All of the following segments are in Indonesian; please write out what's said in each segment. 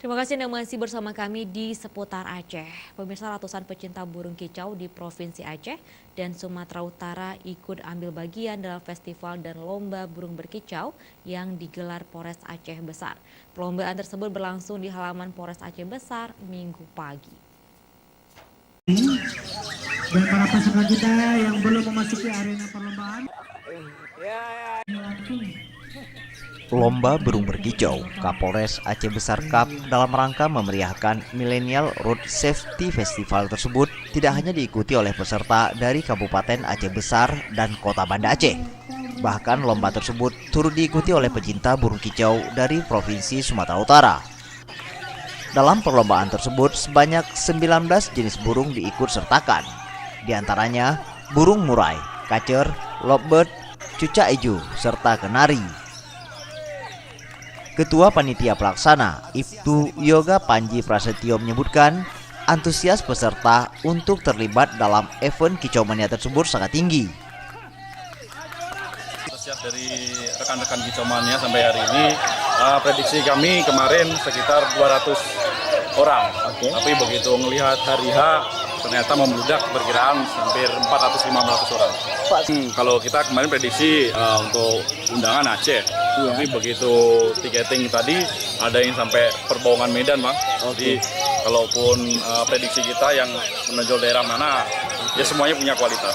Terima kasih Anda masih bersama kami di seputar Aceh. Pemirsa, ratusan pecinta burung kicau di Provinsi Aceh dan Sumatera Utara ikut ambil bagian dalam festival dan lomba burung berkicau yang digelar Polres Aceh Besar. Perlombaan tersebut berlangsung di halaman Polres Aceh Besar Minggu pagi. Dan para peserta kita yang belum memasuki arena perlombaan. Lomba burung berkicau Kapolres Aceh Besar Cup dalam rangka memeriahkan Millennial Road Safety Festival tersebut tidak hanya diikuti oleh peserta dari Kabupaten Aceh Besar dan Kota Banda Aceh. Bahkan lomba tersebut turut diikuti oleh pecinta burung kicau dari Provinsi Sumatera Utara. Dalam perlombaan tersebut sebanyak 19 jenis burung diikut sertakan. Di antaranya burung murai, kacer, lovebird, cucak ijo, serta kenari. Ketua Panitia Pelaksana Ibtu Yoga Panji Prasetyo menyebutkan antusias peserta untuk terlibat dalam event Kicau Mania tersebut sangat tinggi. Antusias dari rekan-rekan Kicau Mania sampai hari ini, prediksi kami kemarin sekitar 200 orang. Tapi begitu melihat hari H, ternyata membludak perkiraan hampir 400-500 orang. Kalau kita kemarin prediksi untuk undangan Aceh, tapi begitu tiketing tadi ada yang sampai Perbaungan Medan, Bang. Jadi kalaupun prediksi kita yang menonjol daerah mana, ya semuanya punya kualitas.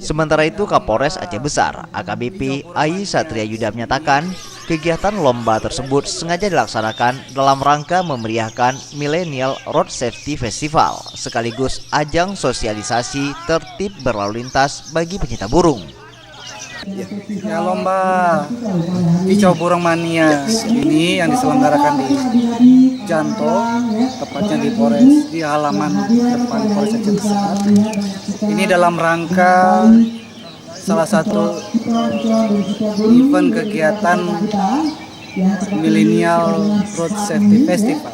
Sementara itu Kapolres Aceh Besar AKBP Ai Satria Yuda menyatakan kegiatan lomba tersebut sengaja dilaksanakan dalam rangka memeriahkan Millennial Road Safety Festival sekaligus ajang sosialisasi tertib berlalu lintas bagi pecinta burung. Ya, lomba Kicau Burung Mania ini yang diselenggarakan di Janto, tepatnya di Polres, di halaman depan Polres Aceh Besar. Ini dalam rangka salah satu event kegiatan Millennial Road Safety Festival,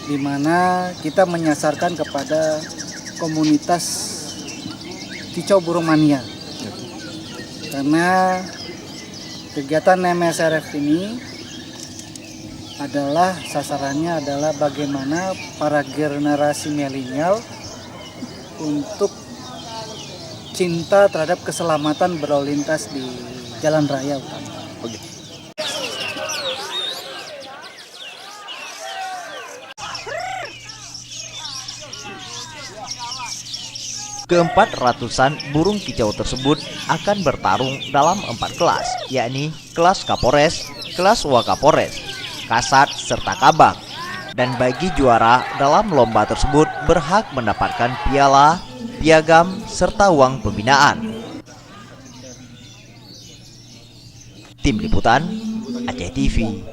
di mana kita menyasarkan kepada komunitas Kicau Burung Mania. Karena kegiatan MSRF ini adalah sasarannya adalah bagaimana para generasi milenial untuk cinta terhadap keselamatan berlalu lintas di jalan raya utama. Keempat ratusan burung kicau tersebut akan bertarung dalam 4 kelas, yakni kelas Kapolres, kelas Wakapolres, Kasat, serta Kabak. Dan bagi juara dalam lomba tersebut berhak mendapatkan piala, piagam, serta uang pembinaan. Tim Liputan Aceh TV.